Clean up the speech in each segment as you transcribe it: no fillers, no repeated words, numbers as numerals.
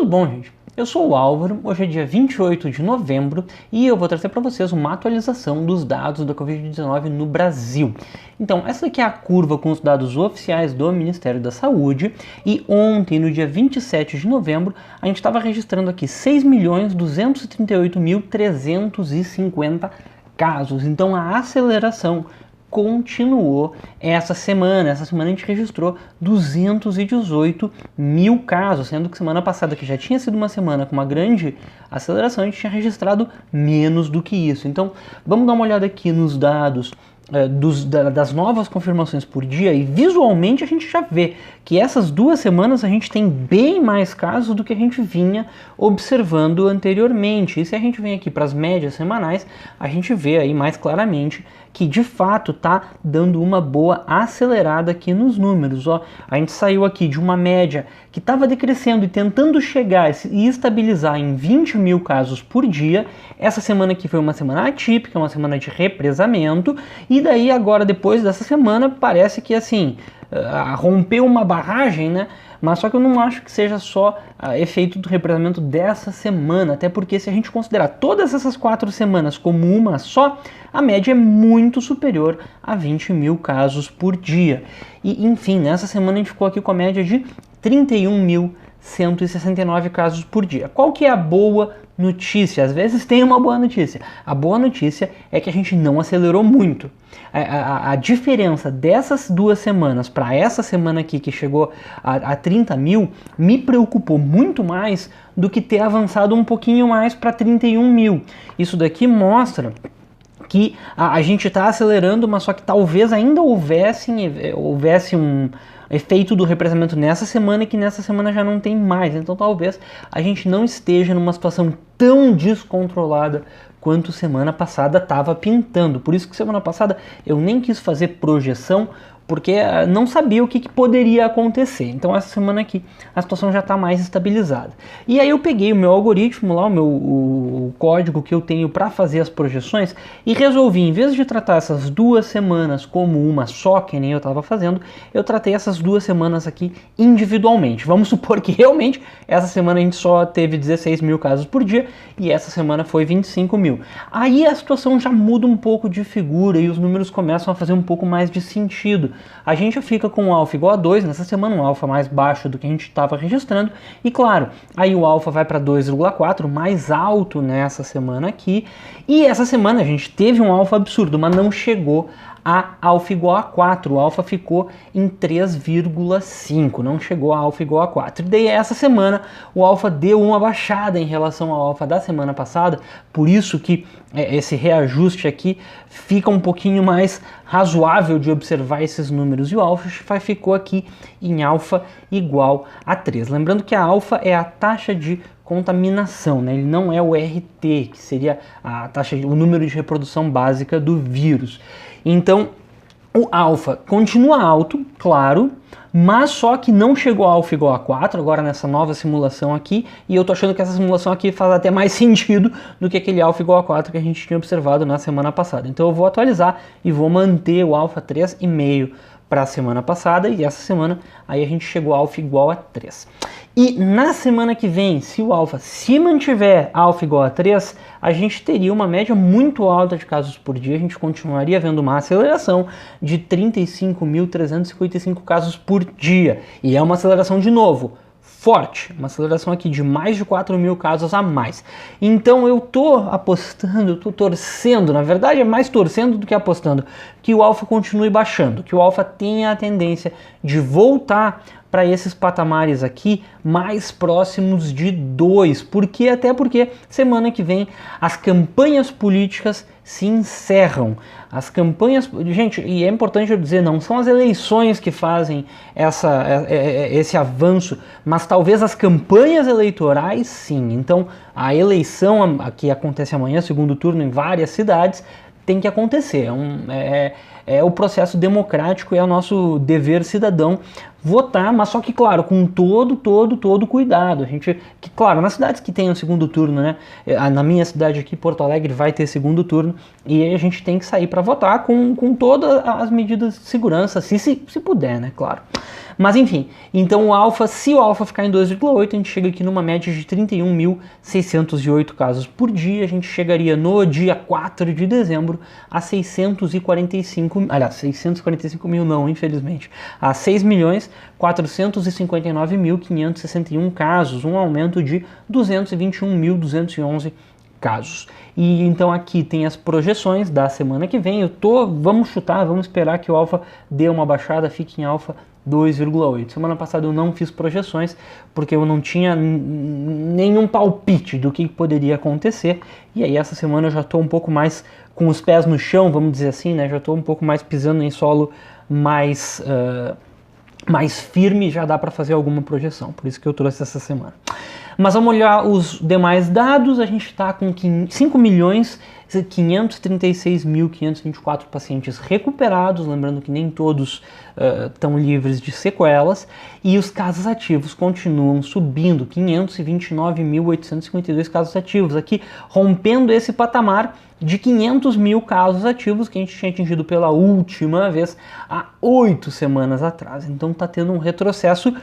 bom, gente? Eu sou o Álvaro, hoje é dia 28 de novembro e eu vou trazer para vocês uma atualização dos dados da Covid-19 no Brasil. Então, essa aqui é a curva com os dados oficiais do Ministério da Saúde e ontem, no dia 27 de novembro, a gente estava registrando aqui 6.238.350 casos. Então, a aceleração continuou essa semana. Essa semana a gente registrou 218 mil casos, sendo que semana passada, que já tinha sido uma semana com uma grande aceleração, a gente tinha registrado menos do que isso. Então, vamos dar uma olhada aqui nos dados das novas confirmações por dia e visualmente a gente já vê que essas 2 semanas a gente tem bem mais casos do que a gente vinha observando anteriormente. E se a gente vem aqui para as médias semanais, a gente vê aí mais claramente que de fato está dando uma boa acelerada aqui nos números. Ó, a gente saiu aqui de uma média que estava decrescendo e tentando chegar e estabilizar em 20 mil casos por dia. Essa semana aqui foi uma semana atípica, uma semana de represamento, e daí agora, depois dessa semana, parece que assim, rompeu uma barragem, né? Mas só que eu não acho que seja só efeito do represamento dessa semana, até porque se a gente considerar todas essas 4 semanas como uma só, a média é muito superior a 20 mil casos por dia. E enfim, nessa semana a gente ficou aqui com a média de 31.169 casos por dia. Qual que é a boa notícia? Às vezes tem uma boa notícia. A boa notícia é que a gente não acelerou muito. A diferença dessas 2 semanas para essa semana aqui, que chegou a 30 mil, me preocupou muito mais do que ter avançado um pouquinho mais para 31 mil. Isso daqui mostra que a gente está acelerando, mas só que talvez ainda houvesse um efeito do represamento nessa semana e que nessa semana já não tem mais. Então talvez a gente não esteja numa situação tão descontrolada quanto semana passada estava pintando. Por isso que semana passada eu nem quis fazer projeção, porque não sabia o que poderia acontecer. Então essa semana aqui a situação já está mais estabilizada. E aí eu peguei o meu algoritmo lá, o código que eu tenho para fazer as projeções e resolvi, em vez de tratar essas 2 semanas como uma só, que nem eu estava fazendo, eu tratei essas 2 semanas aqui individualmente. Vamos supor que realmente essa semana a gente só teve 16 mil casos por dia e essa semana foi 25 mil. Aí a situação já muda um pouco de figura e os números começam a fazer um pouco mais de sentido. A gente fica com o alfa igual a 2, nessa semana um alfa mais baixo do que a gente estava registrando, e claro, aí o alfa vai para 2,4, mais alto nessa semana aqui, e essa semana a gente teve um alfa absurdo, mas não chegou a alfa igual a 4, o alfa ficou em 3,5, não chegou a alfa igual a 4. E daí essa semana o alfa deu uma baixada em relação ao alfa da semana passada, por isso que esse reajuste aqui fica um pouquinho mais razoável de observar esses números, e o alfa ficou aqui em alfa igual a 3. Lembrando que a alfa é a taxa de contaminação, né? Ele não é o RT, que seria a taxa, o número de reprodução básica do vírus. Então, o alfa continua alto, claro, mas só que não chegou a alfa igual a 4, agora nessa nova simulação aqui, e eu tô achando que essa simulação aqui faz até mais sentido do que aquele alfa igual a 4 que a gente tinha observado na semana passada. Então eu vou atualizar e vou manter o alfa 3,5 para a semana passada, e essa semana aí a gente chegou a alfa igual a 3. E na semana que vem, se o alfa se mantiver alfa igual a 3, a gente teria uma média muito alta de casos por dia, a gente continuaria vendo uma aceleração de 35.355 casos por dia. E é uma aceleração, de novo, forte, uma aceleração aqui de mais de 4 mil casos a mais. Então eu tô apostando, eu tô torcendo, na verdade é mais torcendo do que apostando, que o alfa continue baixando, que o alfa tenha a tendência de voltar para esses patamares aqui mais próximos de 2, até porque semana que vem as campanhas políticas se encerram. As campanhas, gente, e é importante eu dizer, não são as eleições que fazem esse avanço, mas talvez as campanhas eleitorais sim. Então a eleição que acontece amanhã, segundo turno em várias cidades, tem que acontecer. É o processo democrático e é o nosso dever cidadão votar, mas só que, claro, com todo cuidado. A gente, que, claro, nas cidades que tem o segundo turno, né? Na minha cidade aqui, Porto Alegre, vai ter segundo turno, e aí a gente tem que sair para votar com todas as medidas de segurança, se puder, né? Claro. Mas enfim, então se o alfa ficar em 2,8, a gente chega aqui numa média de 31.608 casos por dia. A gente chegaria no dia 4 de dezembro a 645 mil não, infelizmente, a 6.459.561 casos, um aumento de 221.211 casos. E então aqui tem as projeções da semana que vem. Vamos esperar que o alfa dê uma baixada, fique em alfa 2,8. Semana passada eu não fiz projeções porque eu não tinha nenhum palpite do que poderia acontecer. E aí essa semana eu já estou um pouco mais com os pés no chão, vamos dizer assim, né? Já estou um pouco mais pisando em solo mais firme, já dá para fazer alguma projeção. Por isso que eu trouxe essa semana. Mas vamos olhar os demais dados. A gente está com 5.536.524 pacientes recuperados, lembrando que nem todos estão livres de sequelas, e os casos ativos continuam subindo, 529.852 casos ativos, aqui rompendo esse patamar de 500 mil casos ativos que a gente tinha atingido pela última vez há 8 semanas atrás. Então está tendo um retrocesso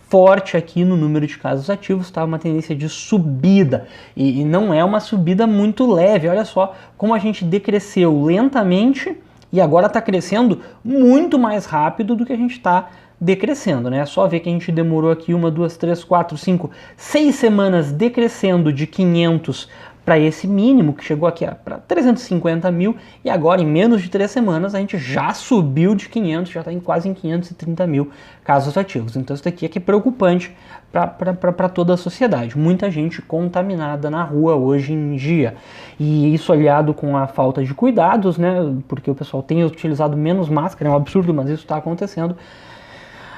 forte aqui no número de casos ativos, tá? Uma tendência de subida, e não é uma subida muito leve. Olha só como a gente decresceu lentamente e agora está crescendo muito mais rápido do que a gente está decrescendo, né? É só ver que a gente demorou aqui 1, 2, 3, 4, 5, 6 semanas decrescendo de 500 para esse mínimo, que chegou aqui para 350 mil, e agora em menos de 3 semanas a gente já subiu de 500, já está quase em 530 mil casos ativos. Então isso daqui é que é preocupante para toda a sociedade. Muita gente contaminada na rua hoje em dia. E isso aliado com a falta de cuidados, né? Porque o pessoal tem utilizado menos máscara, é um absurdo, mas isso está acontecendo.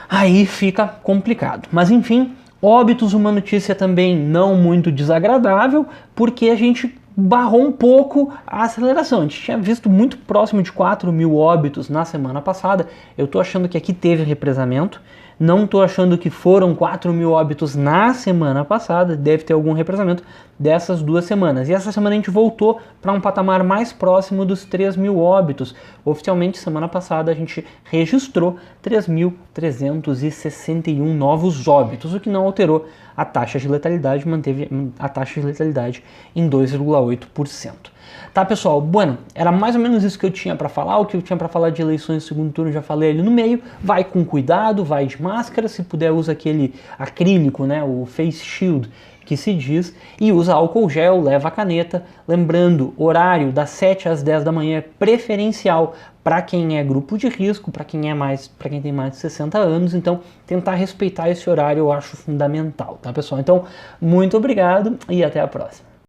Aí fica complicado. Mas enfim, óbitos, uma notícia também não muito desagradável, porque a gente barrou um pouco a aceleração. A gente tinha visto muito próximo de 4 mil óbitos na semana passada. Eu tô achando que aqui teve represamento. Não tô achando que foram 4 mil óbitos na semana passada. Deve ter algum represamento dessas 2 semanas. E essa semana a gente voltou para um patamar mais próximo dos 3 mil óbitos. Oficialmente, semana passada, a gente registrou 3.361 novos óbitos, o que não alterou a taxa de letalidade, manteve a taxa de letalidade em 2,8%. Tá, pessoal? Bueno, era mais ou menos isso que eu tinha para falar. O que eu tinha para falar de eleições de segundo turno já falei ali no meio. Vai com cuidado, vai de máscara, se puder usa aquele acrílico, né, o face shield que se diz, e usa álcool gel, leva a caneta. Lembrando, horário das 7 às 10 da manhã é preferencial para quem é grupo de risco, para quem tem mais de 60 anos. Então, tentar respeitar esse horário eu acho fundamental, tá, pessoal? Então, muito obrigado e até a próxima.